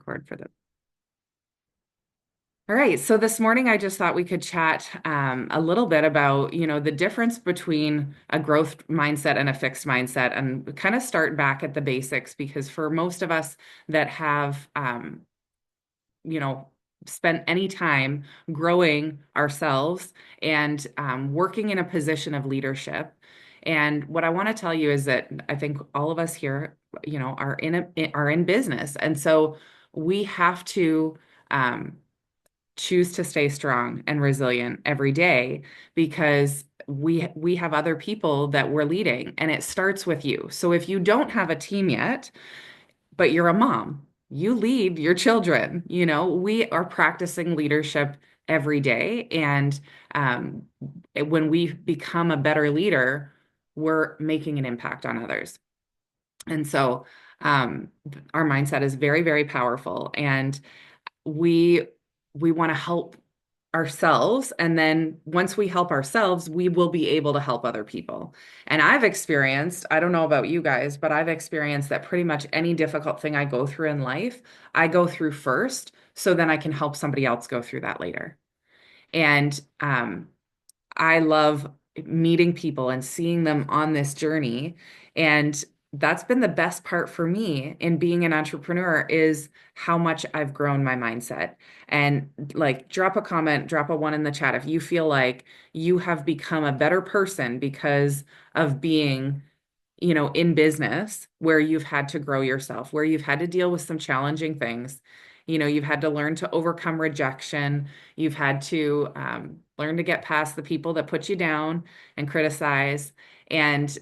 record for them. All right, so this morning I just thought we could chat a little bit about, the difference between a growth mindset and a fixed mindset, and kind of start back at the basics because for most of us that have, you know, spent any time growing ourselves and working in a position of leadership. And what I want to tell you is that I think all of us here, are in business, and so we have to. Choose to stay strong and resilient every day because we have other people that we're leading, and it starts with you. So if you don't have a team yet, but you're a mom, you lead your children. We are practicing leadership every day, and um, when we become a better leader, we're making an impact on others. And so um, our mindset is very, very powerful, and we we want to help ourselves, and then once we help ourselves we will be able to help other people. And I've experienced, I don't know about you guys, but I've experienced that pretty much any difficult thing I go through in life, I go through first so then I can help somebody else go through that later. And I love meeting people and seeing them on this journey. And that's been the best part for me in being an entrepreneur is how much I've grown my mindset. And like, drop a comment, drop a one in the chat if you feel like you have become a better person because of being, in business where you've had to grow yourself, where you've had to deal with some challenging things. You've had to learn to overcome rejection. You've had to learn to get past the people that put you down and criticize. And,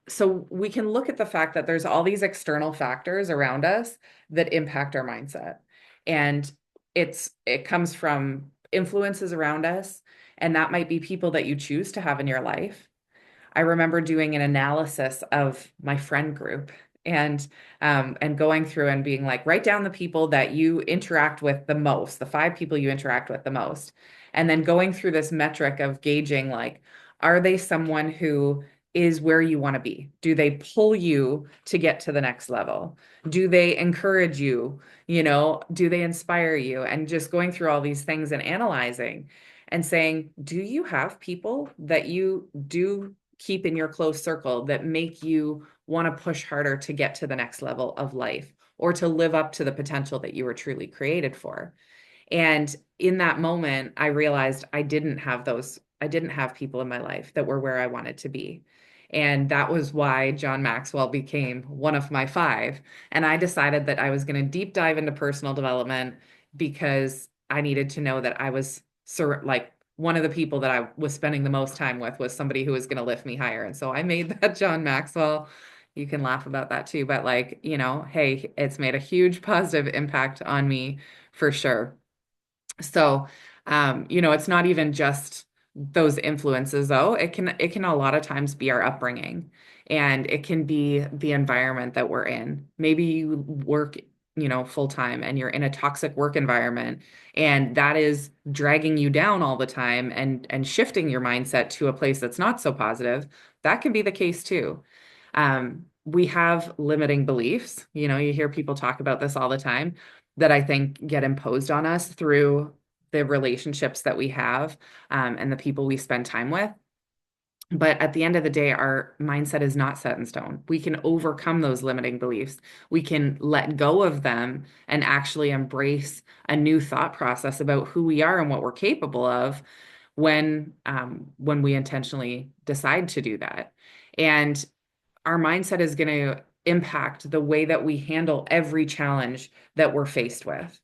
so we can look at the fact that there's all these external factors around us that impact our mindset. And it comes from influences around us. And that might be people that you choose to have in your life. I remember doing an analysis of my friend group, and going through and being like, write down the people that you interact with the most, the 5 people you interact with the most, and then going through this metric of gauging, like, are they someone who is where you want to be? Do they pull you to get to the next level? Do they encourage you? Do they inspire you? And just going through all these things and analyzing and saying, do you have people that you do keep in your close circle that make you want to push harder to get to the next level of life or to live up to the potential that you were truly created for? And in that moment, I realized I didn't have those. I didn't have people in my life that were where I wanted to be. And that was why John Maxwell became one of my 5. And I decided that I was going to deep dive into personal development because I needed to know that I was like one of the people that I was spending the most time with was somebody who was going to lift me higher. And so I made that John Maxwell. You can laugh about that too, but like, hey, it's made a huge positive impact on me for sure. So, it's not even just those influences though. It can a lot of times be our upbringing, and it can be the environment that we're in. Maybe you work, full time and you're in a toxic work environment, and that is dragging you down all the time and shifting your mindset to a place that's not so positive. That can be the case too. We have limiting beliefs. You hear people talk about this all the time that I think get imposed on us through the relationships that we have, and the people we spend time with. But at the end of the day, our mindset is not set in stone. We can overcome those limiting beliefs. We can let go of them and actually embrace a new thought process about who we are and what we're capable of when we intentionally decide to do that. And our mindset is going to impact the way that we handle every challenge that we're faced with.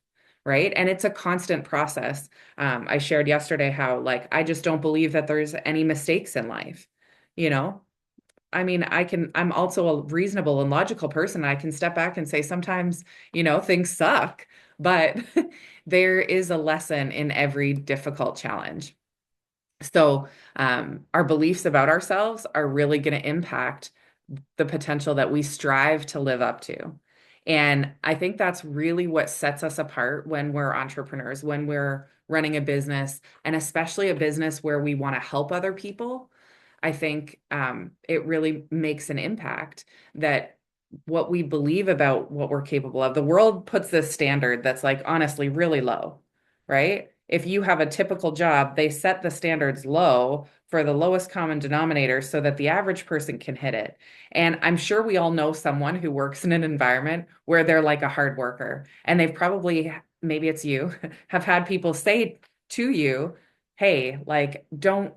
Right. And it's a constant process. I shared yesterday how, like, I just don't believe that there's any mistakes in life. You know, I mean, I'm also a reasonable and logical person. I can step back and say sometimes, things suck, but there is a lesson in every difficult challenge. So, our beliefs about ourselves are really going to impact the potential that we strive to live up to. And I think that's really what sets us apart when we're entrepreneurs, when we're running a business, and especially a business where we want to help other people. I think it really makes an impact that what we believe about what we're capable of. The world puts this standard that's like honestly really low, right? If you have a typical job, they set the standards low for the lowest common denominator so that the average person can hit it. And I'm sure we all know someone who works in an environment where they're like a hard worker, and they've probably, maybe it's you, have had people say to you, hey, like, don't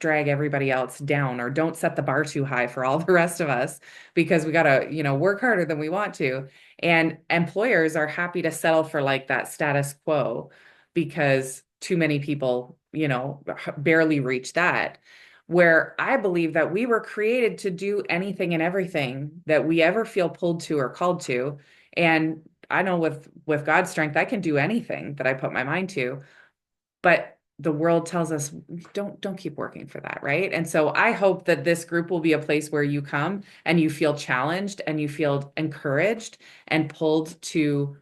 drag everybody else down, or don't set the bar too high for all the rest of us because we got to, work harder than we want to. And employers are happy to settle for like that status quo because too many people, barely reach that. Where I believe that we were created to do anything and everything that we ever feel pulled to or called to. And I know with God's strength, I can do anything that I put my mind to, but the world tells us don't keep working for that, right? And so I hope that this group will be a place where you come and you feel challenged and you feel encouraged and pulled to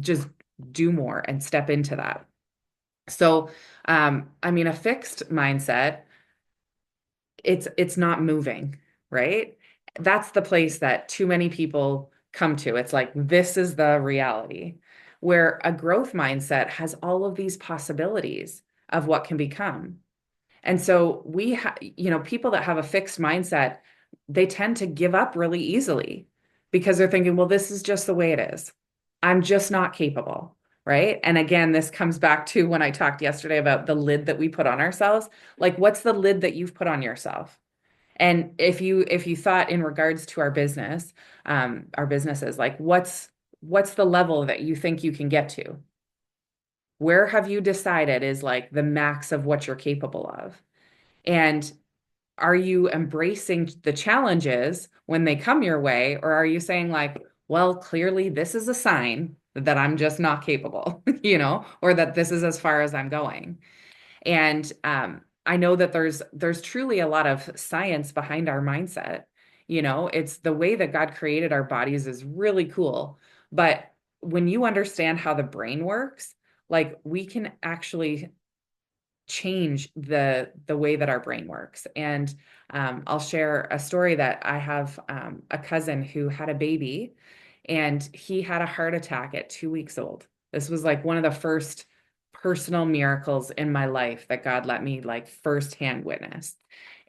just do more and step into that. So I mean, a fixed mindset, it's not moving, right? That's the place that too many people come to. It's like this is the reality. Where a growth mindset has all of these possibilities of what can become. And so people that have a fixed mindset, they tend to give up really easily because they're thinking, well, this is just the way it is. I'm just not capable, right? And again, this comes back to when I talked yesterday about the lid that we put on ourselves. Like, what's the lid that you've put on yourself? And if you thought in regards to our businesses, like what's the level that you think you can get to? Where have you decided is like the max of what you're capable of? And are you embracing the challenges when they come your way, or are you saying like, well, clearly this is a sign that I'm just not capable, or that this is as far as I'm going? And I know that there's truly a lot of science behind our mindset. It's the way that God created our bodies is really cool. But when you understand how the brain works, like we can actually change the way that our brain works. And I'll share a story that I have a cousin who had a baby, and he had a heart attack at 2 weeks old. This was like one of the first personal miracles in my life that God let me like firsthand witness.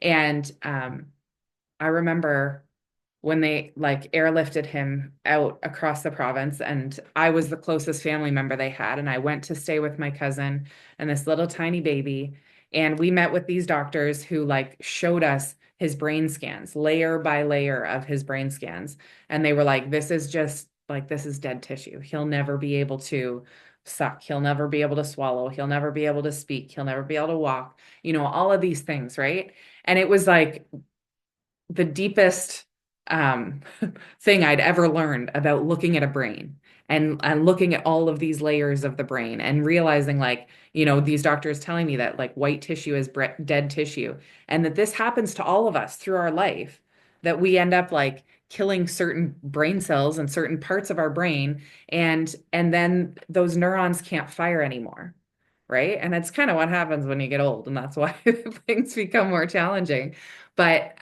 And I remember when they like airlifted him out across the province, and I was the closest family member they had, and I went to stay with my cousin and this little tiny baby, and we met with these doctors who like showed us his brain scans, layer by layer of his brain scans, and they were like, this is dead tissue. He'll never be able to suck, he'll never be able to swallow, he'll never be able to speak, he'll never be able to walk, all of these things, right? And it was like the deepest um, thing I'd ever learned about looking at a brain, and looking at all of these layers of the brain and realizing like, these doctors telling me that like white tissue is dead tissue, and that this happens to all of us through our life, that we end up like killing certain brain cells and certain parts of our brain, and then those neurons can't fire anymore. Right. And it's kind of what happens when you get old. And that's why things become more challenging. But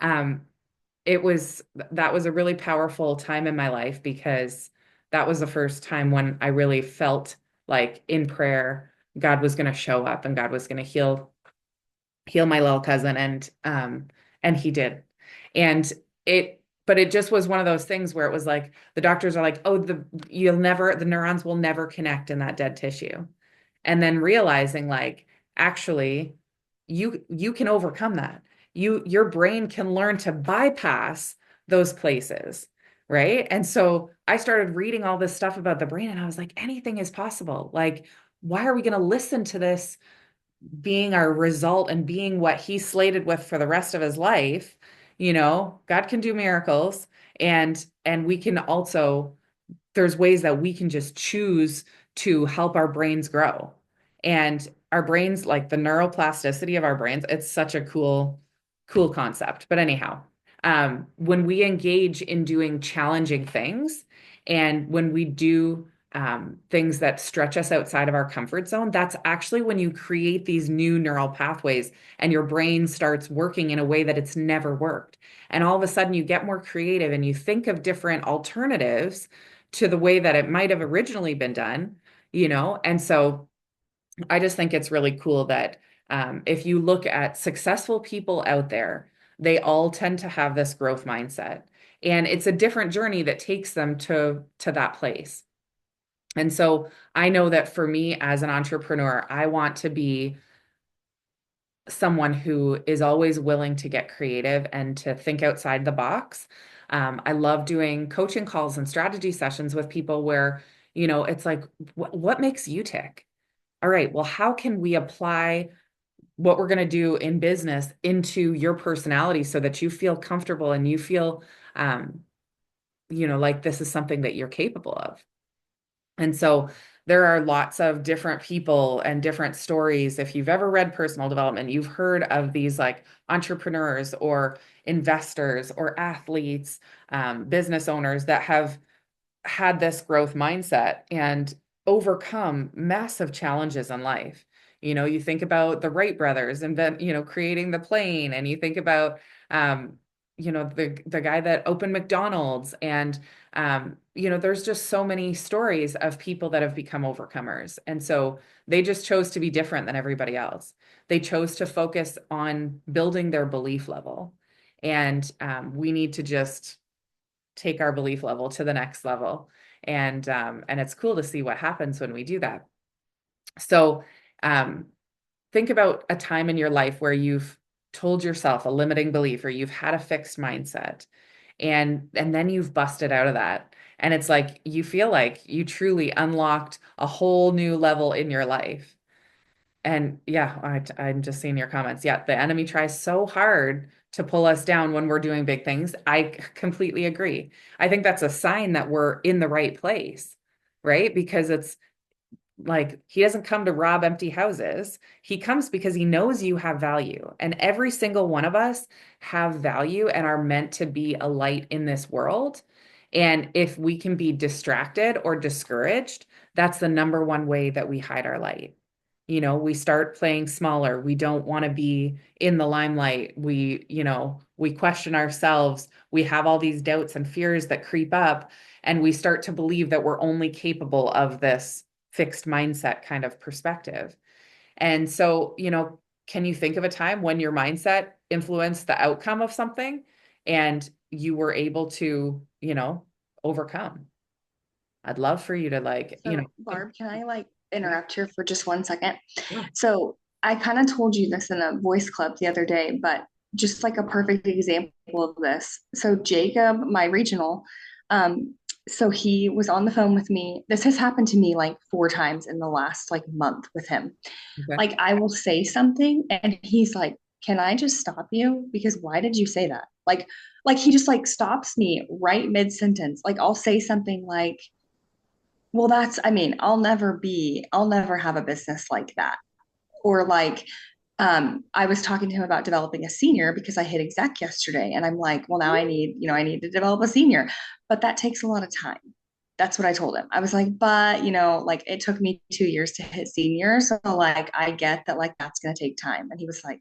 that was a really powerful time in my life because that was the first time when I really felt like in prayer God was going to show up and God was going to heal my little cousin, and he did. And it just was one of those things where it was like the doctors are like, oh, the neurons will never connect in that dead tissue. And then realizing like actually you can overcome that. Your brain can learn to bypass those places, right? And so I started reading all this stuff about the brain, and I was like, anything is possible. Like, why are we going to listen to this being our result and being what he slated with for the rest of his life? God can do miracles, and we can also, there's ways that we can just choose to help our brains grow. And our brains, like the neuroplasticity of our brains, it's such a cool concept. But anyhow, when we engage in doing challenging things, and when we do things that stretch us outside of our comfort zone, that's actually when you create these new neural pathways and your brain starts working in a way that it's never worked. And all of a sudden, you get more creative and you think of different alternatives to the way that it might have originally been done, you know? And so I just think it's really cool that if you look at successful people out there, they all tend to have this growth mindset. And it's a different journey that takes them to that place. And so I know that for me as an entrepreneur, I want to be someone who is always willing to get creative and to think outside the box. I love doing coaching calls and strategy sessions with people where, it's like, what makes you tick? All right, well, how can we apply what we're going to do in business into your personality so that you feel comfortable and you feel, um, like this is something that you're capable of? And so there are lots of different people and different stories. If you've ever read personal development, you've heard of these like entrepreneurs or investors or athletes, business owners that have had this growth mindset and overcome massive challenges in life. You think about the Wright brothers and then, creating the plane, and you think about, um, the guy that opened McDonald's, and there's just so many stories of people that have become overcomers. And so they just chose to be different than everybody else. They chose to focus on building their belief level. And we need to just take our belief level to the next level. And it's cool to see what happens when we do that. So um, think about a time in your life where you've told yourself a limiting belief or you've had a fixed mindset, and then you've busted out of that. And it's like you feel like you truly unlocked a whole new level in your life. And yeah, I'm just seeing your comments. Yeah, the enemy tries so hard to pull us down when we're doing big things. I completely agree. I think that's a sign that we're in the right place, right? Because it's like he doesn't come to rob empty houses. He comes because he knows you have value. And every single one of us have value and are meant to be a light in this world. And if we can be distracted or discouraged, that's the number one way that we hide our light. We start playing smaller. We don't want to be in the limelight. We question ourselves. We have all these doubts and fears that creep up, and we start to believe that we're only capable of this fixed mindset kind of perspective. And so, can you think of a time when your mindset influenced the outcome of something and you were able to, overcome? I'd love for you to So, Barb, can I yeah, interrupt here for just 1 second? yeah, So, I kind of told you this in a voice club the other day, but just like a perfect example of this. So, Jacob, my regional, um, so he was on the phone with me. This has happened to me like 4 times in the last month with him. okay, Like, I will say something and he's like, "Can I just stop you? Because why did you say that?" Like he just stops me right mid sentence. Like, I'll say something like, well, I mean, I'll never have a business like that. Or I was talking to him about developing a senior because I hit exec yesterday. And I'm like, well, now I need to develop a senior, but that takes a lot of time. That's what I told him. I was like, but it took me 2 years to hit senior. So I get that that's going to take time. And he was like,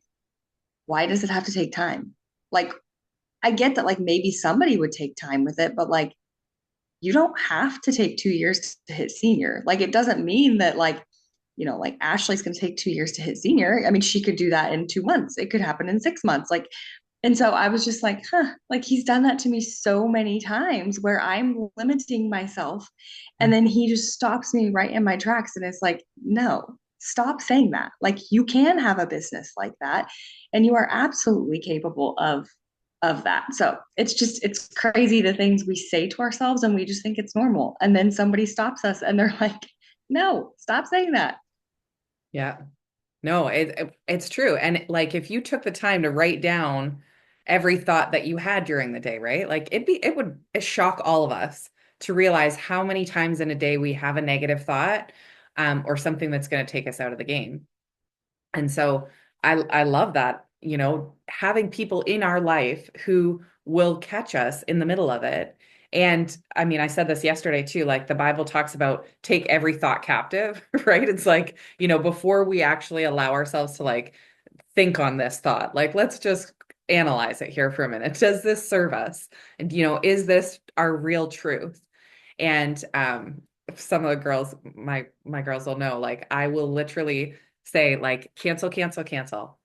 why does it have to take time? Like, I get that maybe somebody would take time with it, but you don't have to take 2 years to hit senior. Like, it doesn't mean that Ashley's going to take 2 years to hit senior. I mean, she could do that in 2 months. It could happen in 6 months. And so I was just like, huh, he's done that to me so many times where I'm limiting myself. And then he just stops me right in my tracks. And it's like, no, stop saying that. Like, you can have a business like that. And you are absolutely capable of that. So it's crazy the things we say to ourselves and we just think it's normal. And then somebody stops us and they're like, no, stop saying that. yeah. No, it's true. And like if you took the time to write down every thought that you had during the day, right? Like it would shock all of us to realize how many times in a day we have a negative thought, or something that's going to take us out of the game. And so I love that, having people in our life who will catch us in the middle of it And I mean, I said this yesterday too, like the Bible talks about take every thought captive, right? It's like, before we actually allow ourselves to like think on this thought, like let's just analyze it here for a minute. Does this serve us? And, is this our real truth? And some of the girls, my girls will know, like I will literally say like cancel, cancel, cancel.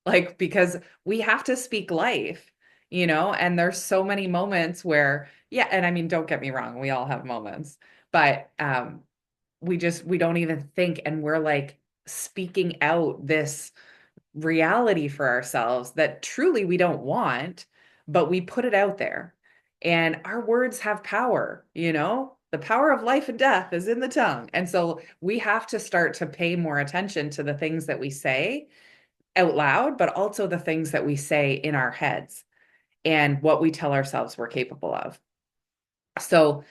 Like because we have to speak life, and there's so many moments where, yeah, and I mean, don't get me wrong, we all have moments, but we don't even think, and we're like speaking out this reality for ourselves that truly we don't want, but we put it out there. And our words have power, The power of life and death is in the tongue. And so we have to start to pay more attention to the things that we say out loud, but also the things that we say in our heads and what we tell ourselves we're capable of. So,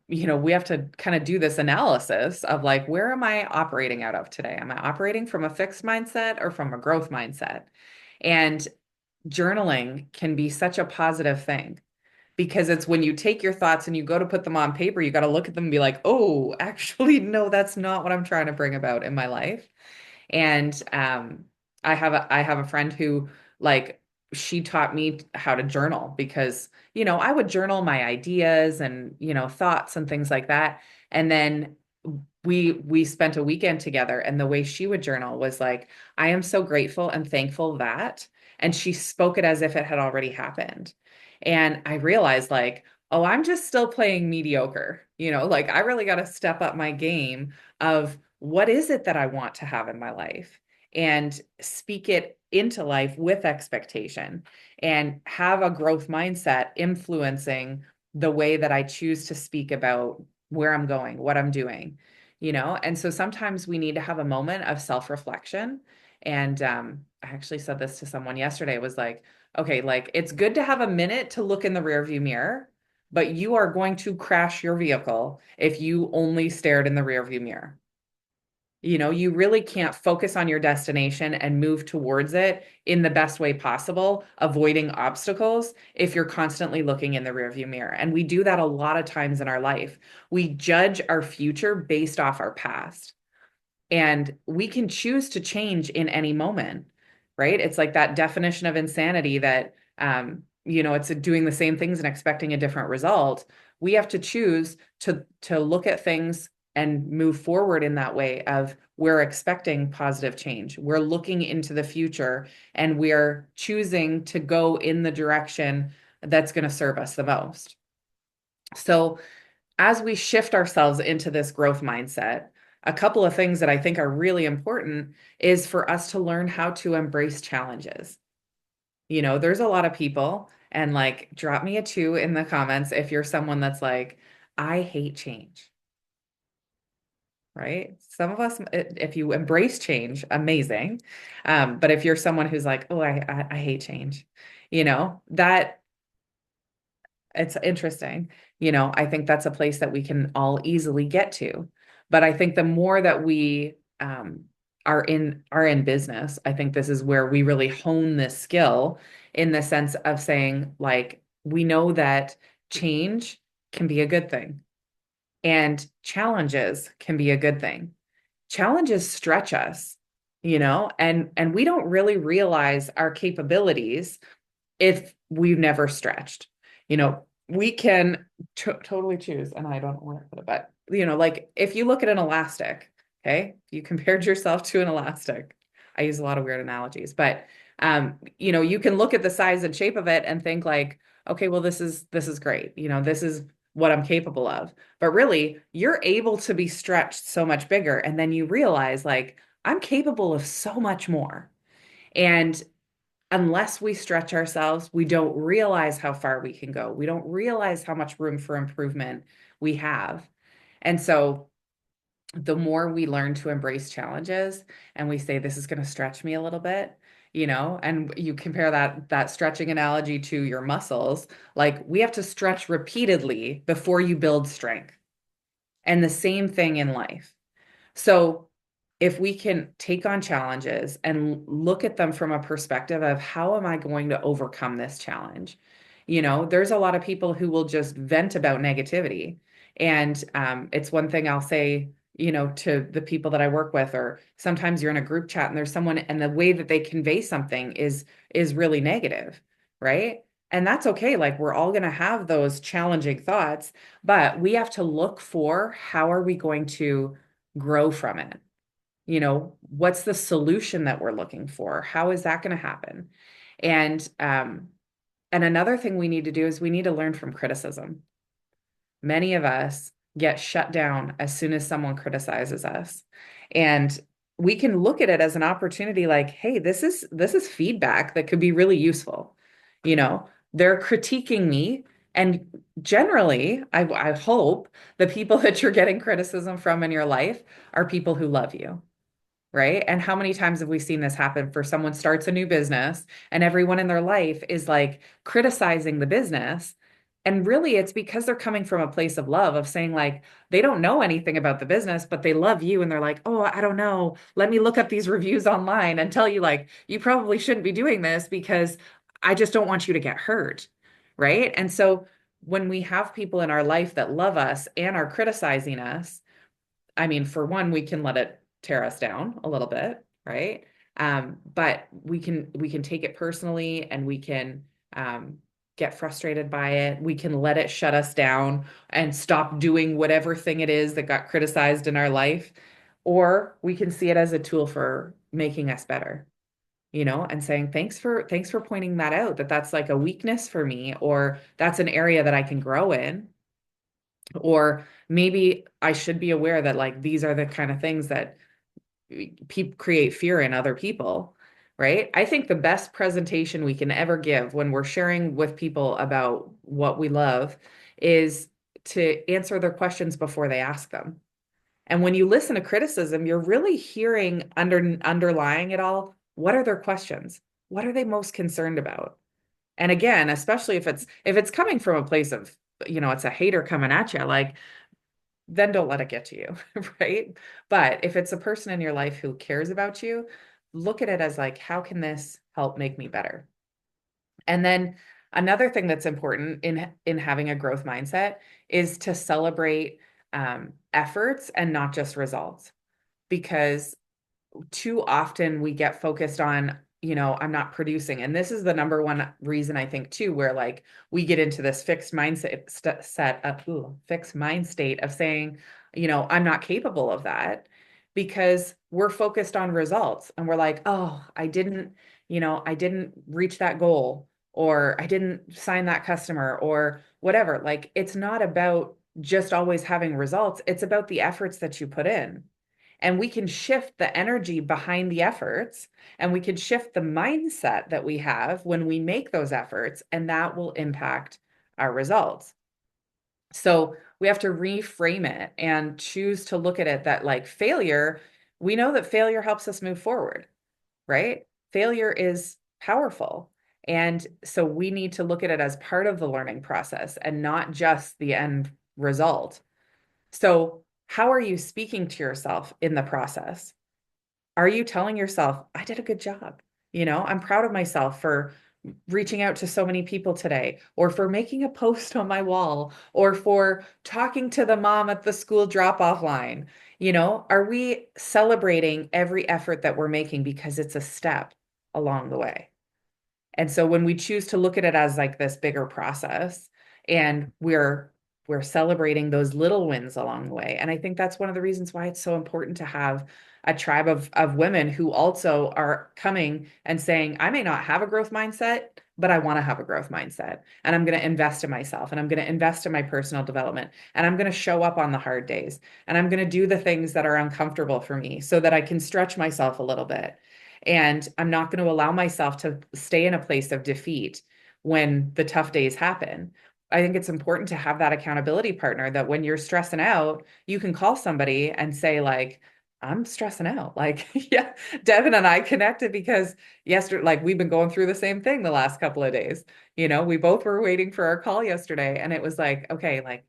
we have to kind of do this analysis of like, where am I operating out of today? Am I operating from a fixed mindset or from a growth mindset? And journaling can be such a positive thing because it's when you take your thoughts and you go to put them on paper, you got to look at them and be like, oh, actually, no, that's not what I'm trying to bring about in my life. And I have a friend who like she taught me how to journal because, I would journal my ideas and, thoughts and things like that. And then we spent a weekend together, and the way she would journal was like, I am so grateful and thankful that, and she spoke it as if it had already happened. And I realized like, oh, I'm just still playing mediocre, like I really got to step up my game of what is it that I want to have in my life and speak it into life with expectation and have a growth mindset influencing the way that I choose to speak about where I'm going, what I'm doing, And so sometimes we need to have a moment of self-reflection. And I actually said this to someone yesterday. It was like, okay, like it's good to have a minute to look in the rearview mirror, but you are going to crash your vehicle if you only stared in the rearview mirror. You really can't focus on your destination and move towards it in the best way possible, avoiding obstacles if you're constantly looking in the rearview mirror. And we do that a lot of times in our life. We judge our future based off our past. And we can choose to change in any moment, right? It's like that definition of insanity that, it's doing the same things and expecting a different result. We have to choose to look at things and move forward in that way of we're expecting positive change. We're looking into the future and we're choosing to go in the direction that's going to serve us the most. So as we shift ourselves into this growth mindset, a couple of things that I think are really important is for us to learn how to embrace challenges. There's a lot of people, and like, drop me a 2 in the comments if you're someone that's like, I hate change, right? Some of us, if you embrace change, amazing. But if you're someone who's like, oh, I hate change, that it's interesting. I think that's a place that we can all easily get to. But I think the more that we are in business, I think this is where we really hone this skill in the sense of saying, like, we know that change can be a good thing and challenges can be a good thing. Challenges stretch us, and we don't really realize our capabilities if we've never stretched. We can totally choose, and I don't know where to put it, but like if you look at an elastic, okay, you compared yourself to an elastic. I use a lot of weird analogies, but you can look at the size and shape of it and think like, okay, well, this is great. This is what I'm capable of. But really, you're able to be stretched so much bigger, and then you realize like I'm capable of so much more. And unless we stretch ourselves, we don't realize how far we can go. We don't realize how much room for improvement we have. And so the more we learn to embrace challenges and we say, this is going to stretch me a little bit, and you compare that stretching analogy to your muscles, like we have to stretch repeatedly before you build strength. And the same thing in life. So if we can take on challenges and look at them from a perspective of how am I going to overcome this challenge? There's a lot of people who will just vent about negativity. And it's one thing I'll say, to the people that I work with, or sometimes you're in a group chat and there's someone and the way that they convey something is really negative, right? And that's okay. Like we're all going to have those challenging thoughts, but we have to look for how are we going to grow from it? What's the solution that we're looking for? How is that going to happen? And and another thing we need to do is we need to learn from criticism. Many of us get shut down as soon as someone criticizes us. And we can look at it as an opportunity like, hey, this is feedback that could be really useful. They're critiquing me. And generally, I hope the people that you're getting criticism from in your life are people who love you, right? And how many times have we seen this happen for someone starts a new business and everyone in their life is like criticizing the business? And really, it's because they're coming from a place of love, of saying, like, they don't know anything about the business, but they love you. And they're like, oh, I don't know. Let me look up these reviews online and tell you, like, you probably shouldn't be doing this because I just don't want you to get hurt. Right. And so when we have people in our life that love us and are criticizing us, I mean, for one, we can let it tear us down a little bit, right? But we can take it personally and we can get frustrated by it. We can let it shut us down and stop doing whatever thing it is that got criticized in our life. Or we can see it as a tool for making us better, and saying, thanks for pointing that out, that's like a weakness for me, or that's an area that I can grow in. Or maybe I should be aware that like these are the kind of things that people create fear in other people, right? I think the best presentation we can ever give when we're sharing with people about what we love is to answer their questions before they ask them. And when you listen to criticism, you're really hearing underlying it all. What are their questions? What are they most concerned about? And again, especially if it's coming from a place of, it's a hater coming at you, like then don't let it get to you, right? But if it's a person in your life who cares about you, look at it as like, how can this help make me better? And then another thing that's important in having a growth mindset is to celebrate efforts and not just results, because too often we get focused on, I'm not producing. And this is the number one reason I think too, where like we get into this fixed mindset fixed mind state of saying, I'm not capable of that, because we're focused on results and we're like, oh, I didn't reach that goal, or I didn't sign that customer, or whatever. Like it's not about just always having results. It's about the efforts that you put in. And we can shift the energy behind the efforts, and we can shift the mindset that we have when we make those efforts, and that will impact our results. So we have to reframe it and choose to look at it that like failure, we know that failure helps us move forward, right? Failure is powerful. And so we need to look at it as part of the learning process and not just the end result. So, how are you speaking to yourself in the process? Are you telling yourself, I did a good job? I'm proud of myself for reaching out to so many people today, or for making a post on my wall, or for talking to the mom at the school drop-off line? Are we celebrating every effort that we're making because it's a step along the way? And so when we choose to look at it as like this bigger process, and we're celebrating those little wins along the way. And I think that's one of the reasons why it's so important to have a tribe of women who also are coming and saying, I may not have a growth mindset, but I want to have a growth mindset. And I'm going to invest in myself, and I'm going to invest in my personal development, and I'm going to show up on the hard days, and I'm going to do the things that are uncomfortable for me so that I can stretch myself a little bit. And I'm not going to allow myself to stay in a place of defeat when the tough days happen. I think it's important to have that accountability partner that when you're stressing out, you can call somebody and say, like, I'm stressing out. Like, yeah, Devin and I connected because yesterday, like, we've been going through the same thing the last couple of days. We both were waiting for our call yesterday, and it was like, okay, like,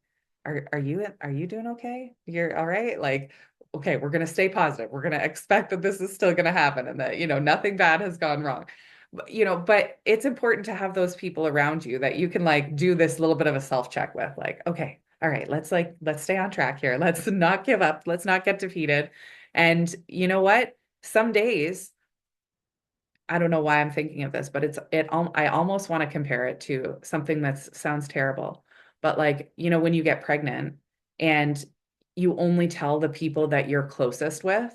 are you doing okay? You're all right? Like, okay, we're going to stay positive. We're going to expect that this is still going to happen and that, nothing bad has gone wrong. but it's important to have those people around you that you can like do this little bit of a self check with, like, okay, all right, let's stay on track here. Let's not give up. Let's not get defeated. And you know what? Some days, I don't know why I'm thinking of this, but I almost want to compare it to something that sounds terrible. But like, when you get pregnant and you only tell the people that you're closest with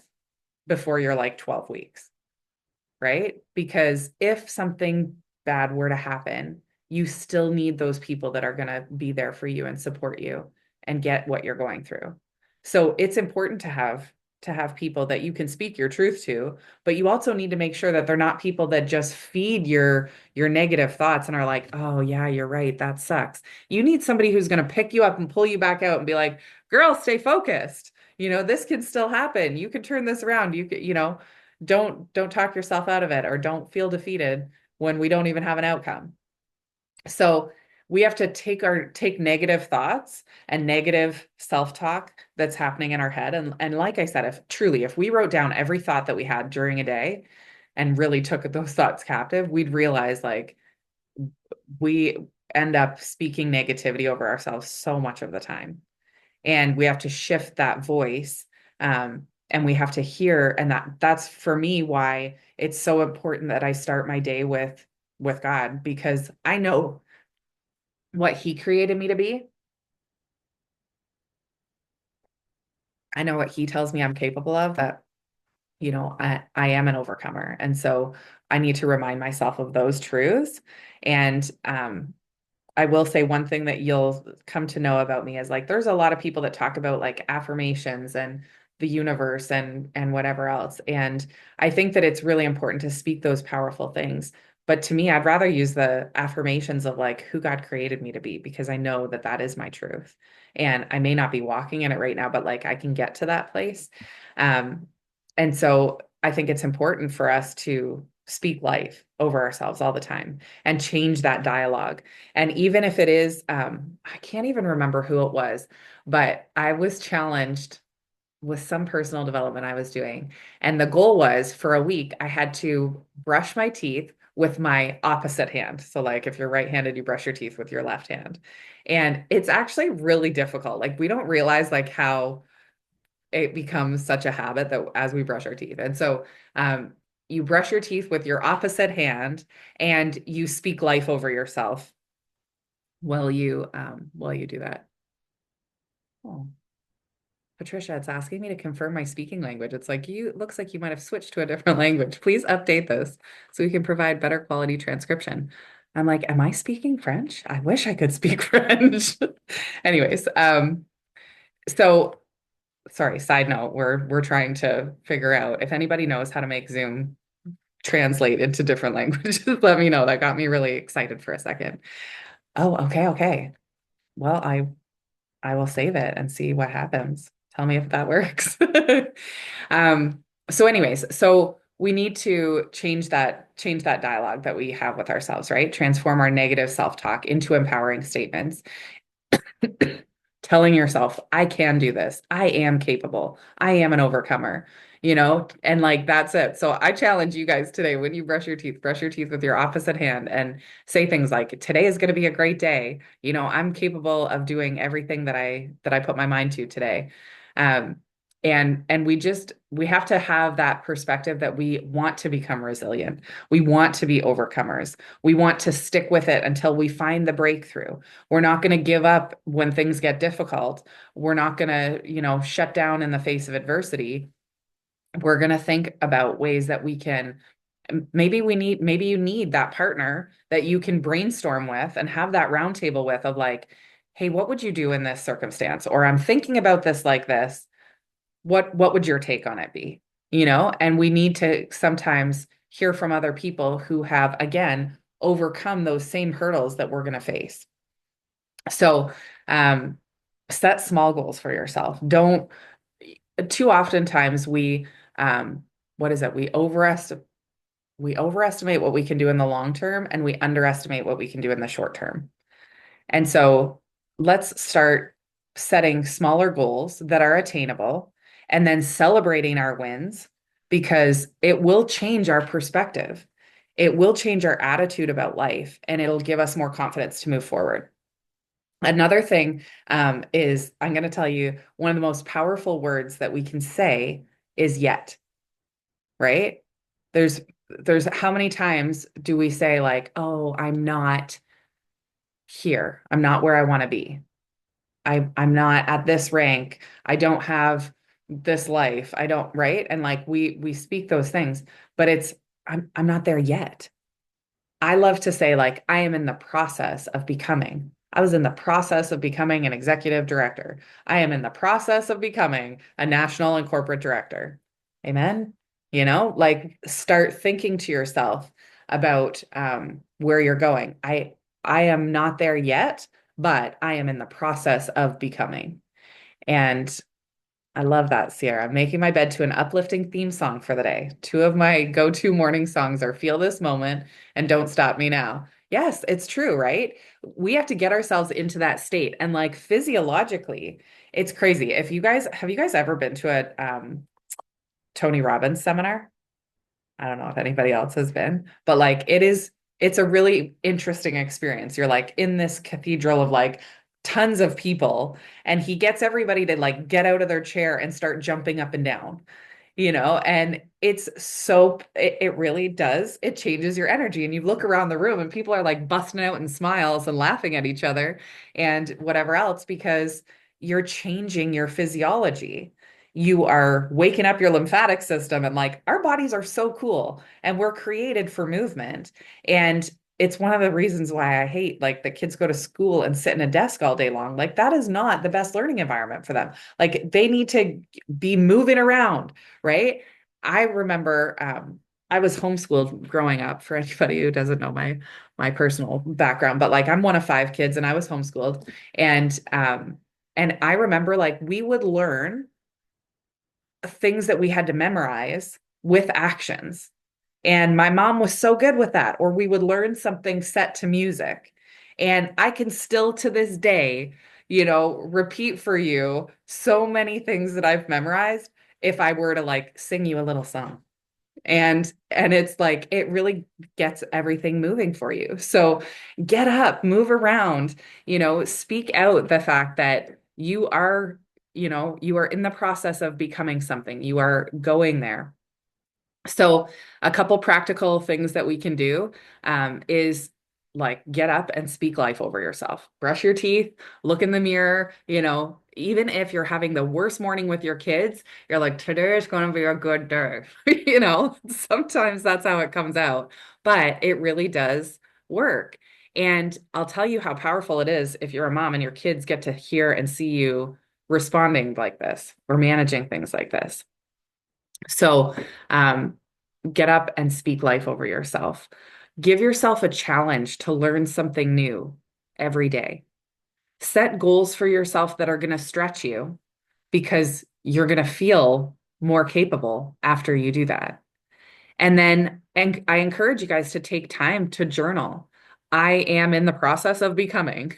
before you're like 12 weeks, right? Because if something bad were to happen, you still need those people that are going to be there for you and support you and get what you're going through. So it's important to have people that you can speak your truth to, but you also need to make sure that they're not people that just feed your negative thoughts and are like, "Oh yeah, you're right, that sucks." You need somebody who's going to pick you up and pull you back out and be like, "Girl, stay focused. This can still happen. You can turn this around. You could, don't talk yourself out of it or don't feel defeated when we don't even have an outcome." So we have to take negative thoughts and negative self-talk that's happening in our head. And like I said, if we wrote down every thought that we had during a day and really took those thoughts captive, we'd realize like we end up speaking negativity over ourselves so much of the time. And we have to shift that voice. And we have to hear, and that's for me why it's so important that I start my day with God, because I know what He created me to be. I know what He tells me I'm capable of, that I am an overcomer. And so I need to remind myself of those truths. And I will say one thing that you'll come to know about me is like there's a lot of people that talk about like affirmations and the universe and whatever else. And I think that it's really important to speak those powerful things. But to me, I'd rather use the affirmations of like who God created me to be, because I know that that is my truth. And I may not be walking in it right now, but like I can get to that place. Um, and so I think it's important for us to speak life over ourselves all the time and change that dialogue. And even if it is, I can't even remember who it was, but I was challenged with some personal development I was doing. And the goal was for a week, I had to brush my teeth with my opposite hand. So, like if you're right-handed, you brush your teeth with your left hand. And it's actually really difficult. Like, we don't realize like how it becomes such a habit that as we brush our teeth. And so, you brush your teeth with your opposite hand and you speak life over yourself while you do that. Oh, Patricia, it's asking me to confirm my speaking language. It's like it looks like you might have switched to a different language. Please update this so we can provide better quality transcription. I'm like, am I speaking French? I wish I could speak French. Anyways, so sorry, side note, we're trying to figure out if anybody knows how to make Zoom translate into different languages, let me know. That got me really excited for a second. Oh, okay, okay. Well, I will save it and see what happens. Tell me if that works. So anyways, so we need to change that dialogue that we have with ourselves, right? Transform our negative self-talk into empowering statements. Telling yourself, I can do this. I am capable. I am an overcomer, and like that's it. So I challenge you guys today, when you brush your teeth with your opposite hand and say things like, today is going to be a great day. I'm capable of doing everything that I put my mind to today. Um, and we have to have that perspective that we want to become resilient. We want to be overcomers. We want to stick with it until we find the breakthrough. We're not going to give up when things get difficult. We're not going to, shut down in the face of adversity. We're going to think about ways that we can, maybe you need that partner that you can brainstorm with and have that roundtable with of like, hey, what would you do in this circumstance? Or I'm thinking about this like this. What would your take on it be? And we need to sometimes hear from other people who have, again, overcome those same hurdles that we're going to face. So, um, set small goals for yourself. Don't too oftentimes um, what is it? We overestimate what we can do in the long term and we underestimate what we can do in the short term. And so let's start setting smaller goals that are attainable and then celebrating our wins, because it will change our perspective. it will change our attitude about life and it'll give us more confidence to move forward. Another thing is I'm going to tell you one of the most powerful words that we can say is yet, right? There's there's how many times do we say like, "Oh, I'm not here. I'm not where I want to be. I'm not at this rank. I don't have this life. I don't," right? And like we speak those things, but it's I'm not there yet. I love to say, like, I am in the process of becoming. I was in the process of becoming an executive director. I am in the process of becoming a national and corporate director. Amen. Like start thinking to yourself about where you're going. I am not there yet, but I am in the process of becoming. And I love that, Sierra. I'm making my bed to an uplifting theme song for the day. Two of my go-to morning songs are Feel This Moment and Don't Stop Me Now. Yes, it's true, right? We have to get ourselves into that state. And like physiologically, it's crazy. If you guys have you guys ever been to a Tony Robbins seminar? I don't know if anybody else has been, but like it's a really interesting experience. You're like in this cathedral of like tons of people, and he gets everybody to like get out of their chair and start jumping up and down, and it really does. It changes your energy. And you look around the room and people are like busting out in smiles and laughing at each other and whatever else because you're changing your physiology. You are waking up your lymphatic system and like our bodies are so cool and we're created for movement. And it's one of the reasons why I hate like the kids go to school and sit in a desk all day long. Like that is not the best learning environment for them. Like they need to be moving around, right? I remember I was homeschooled growing up for anybody who doesn't know my personal background, but like I'm one of five kids and I was homeschooled and I remember like we would learn things that we had to memorize with actions. And my mom was so good with that. Or we would learn something set to music. And I can still to this day, repeat for you so many things that I've memorized if I were to like sing you a little song. And it's like it really gets everything moving for you. So get up, move around, speak out the fact that you are in the process of becoming something. You are going there. So, a couple practical things that we can do is like get up and speak life over yourself. Brush your teeth, look in the mirror, even if you're having the worst morning with your kids, you're like, today is going to be a good day. Sometimes that's how it comes out, but it really does work. And I'll tell you how powerful it is if you're a mom and your kids get to hear and see you responding like this or managing things like this. So, get up and speak life over yourself. Give yourself a challenge to learn something new every day. Set goals for yourself that are going to stretch you because you're going to feel more capable after you do that. And I encourage you guys to take time to journal. I am in the process of becoming.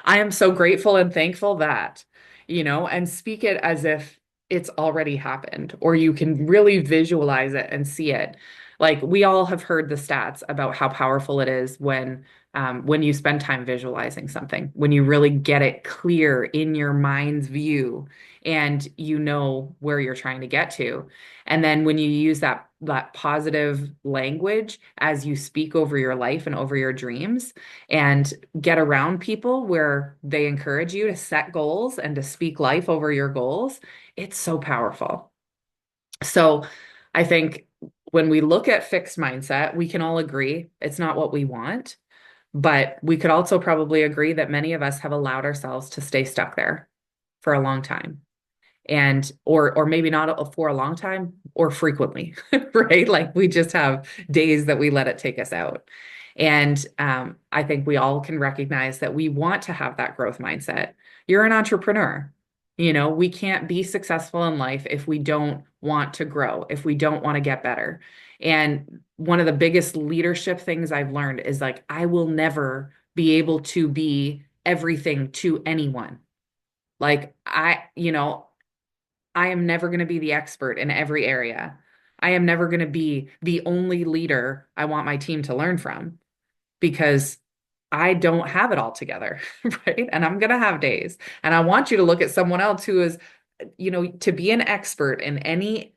I am so grateful and thankful that, and speak it as if it's already happened, or you can really visualize it and see it. Like we all have heard the stats about how powerful it is when you spend time visualizing something, when you really get it clear in your mind's view and you know where you're trying to get to. And then when you use that positive language as you speak over your life and over your dreams and get around people where they encourage you to set goals and to speak life over your goals, it's so powerful. So I think when we look at fixed mindset, we can all agree it's not what we want, but we could also probably agree that many of us have allowed ourselves to stay stuck there for a long time and or maybe not for a long time or frequently, right? Like we just have days that we let it take us out. And I think we all can recognize that we want to have that growth mindset. You're an entrepreneur. We can't be successful in life if we don't want to grow, if we don't want to get better. And one of the biggest leadership things I've learned is like, I will never be able to be everything to anyone. Like I am never going to be the expert in every area. I am never going to be the only leader I want my team to learn from because I don't have it all together, right? And I'm going to have days. And I want you to look at someone else who is, to be an expert in any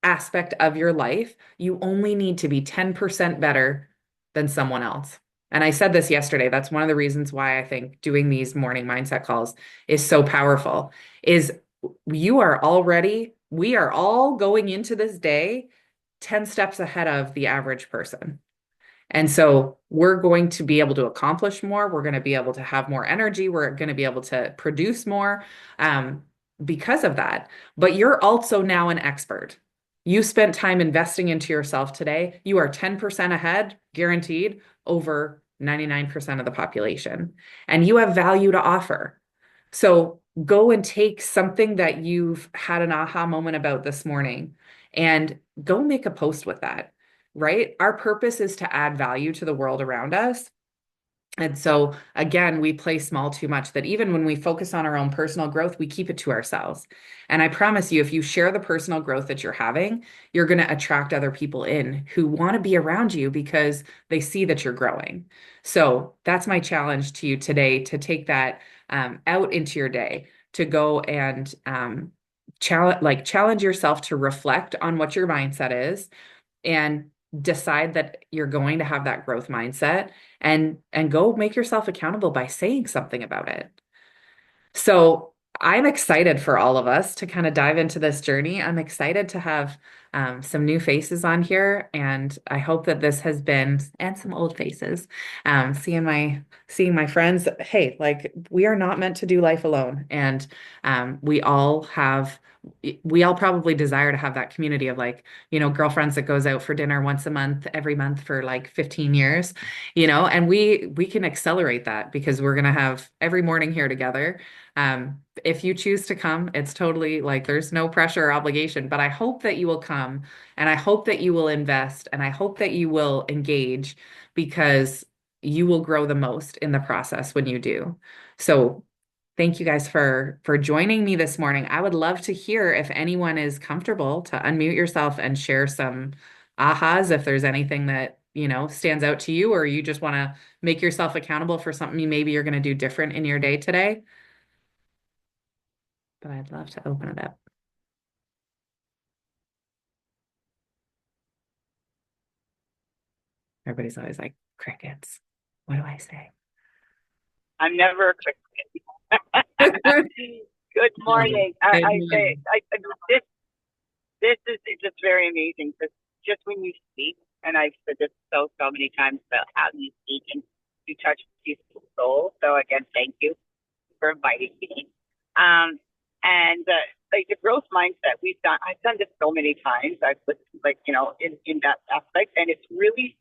aspect of your life, you only need to be 10% better than someone else. And I said this yesterday. That's one of the reasons why I think doing these morning mindset calls is so powerful is we are all going into this day 10 steps ahead of the average person. And so we're going to be able to accomplish more. We're going to be able to have more energy. We're going to be able to produce more um, because of that. But you're also now an expert. You spent time investing into yourself today. You are 10% ahead, guaranteed, over 99% of the population. And you have value to offer. So go and take something that you've had an aha moment about this morning and go make a post with that, right? Our purpose is to add value to the world around us. And so, again, we play small too much that even when we focus on our own personal growth, we keep it to ourselves. And I promise you, if you share the personal growth that you're having, you're going to attract other people in who want to be around you because they see that you're growing. So that's my challenge to you today to take that out into your day, to go and challenge yourself to reflect on what your mindset is and decide that you're going to have that growth mindset and go make yourself accountable by saying something about it. So I'm excited for all of us to kind of dive into this journey. I'm excited to have some new faces on here, and I hope that this has been, and some old faces, seeing my friends. Hey, like we are not meant to do life alone, and we all probably desire to have that community of like, girlfriends that goes out for dinner once a month, every month for like 15 years, and we can accelerate that because we're going to have every morning here together. If you choose to come, it's totally like there's no pressure or obligation, but I hope that you will come and I hope that you will invest and I hope that you will engage because you will grow the most in the process when you do. So thank you guys for joining me this morning. I would love to hear if anyone is comfortable to unmute yourself and share some ahas if there's anything that, stands out to you or you just want to make yourself accountable for something maybe you're going to do different in your day today. But I'd love to open it up. Everybody's always like, crickets. What do I say? I'm never a quick. Good Good morning. I say morning. this is just very amazing because just when you speak, and I've said this so many times about how you speak and you touch people's soul. So again, thank you for inviting me. Um, and like the growth mindset, I've done this so many times. I've listened, like in that aspect, and it's really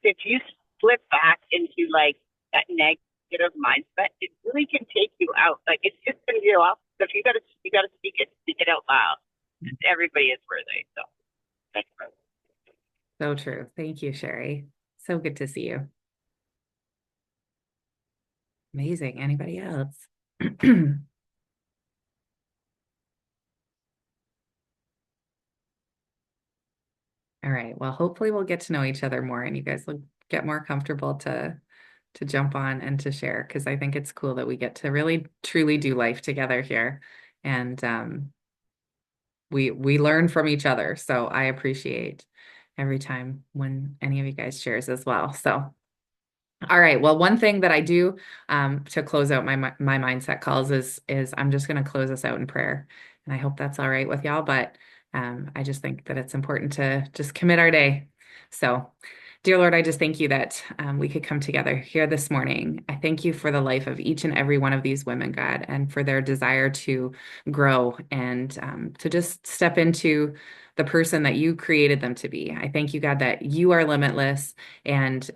if you slip back into like that negative mindset, it really can take you out. Like it's just gonna go off. So if you gotta speak it out loud. Everybody is worthy. So thanks. So true. Thank you, Sherry. So good to see you. Amazing. Anybody else? All right. Well, hopefully we'll get to know each other more and you guys will get more comfortable to jump on and to share because I think it's cool that we get to really truly do life together here. And we learn from each other. So I appreciate every time when any of you guys shares as well. So all right. Well, one thing that I do to close out my mindset calls is I'm just going to close us out in prayer, and I hope that's all right with y'all. But I just think that it's important to just commit our day. So, dear Lord, I just thank you that we could come together here this morning. I thank you for the life of each and every one of these women, God, and for their desire to grow and to just step into the person that you created them to be. I thank you, God, that you are limitless and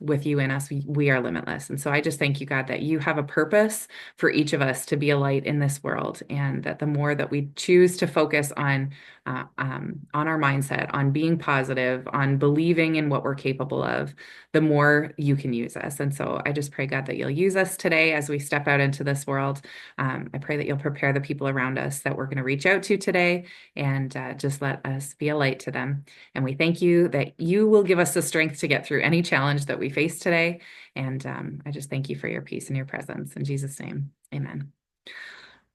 with you in us, we are limitless. And so I just thank you, God, that you have a purpose for each of us to be a light in this world, and that the more that we choose to focus on our mindset, on being positive, on believing in what we're capable of, the more you can use us. And so I just pray, God, that you'll use us today as we step out into this world. I pray that you'll prepare the people around us that we're going to reach out to today, and just let us be a light to them. And we thank you that you will give us the strength to get through any challenge that we face today. And I just thank you for your peace and your presence. In Jesus' name, amen.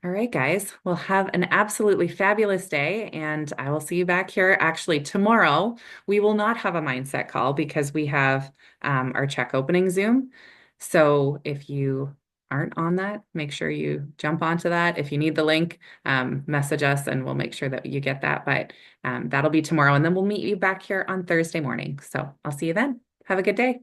All right, guys, we'll have an absolutely fabulous day, and I will see you back here. Actually, tomorrow we will not have a mindset call because we have our check opening Zoom. So if you aren't on that, make sure you jump onto that. If you need the link, message us and we'll make sure that you get that. But that'll be tomorrow, and then we'll meet you back here on Thursday morning. So I'll see you then. Have a good day.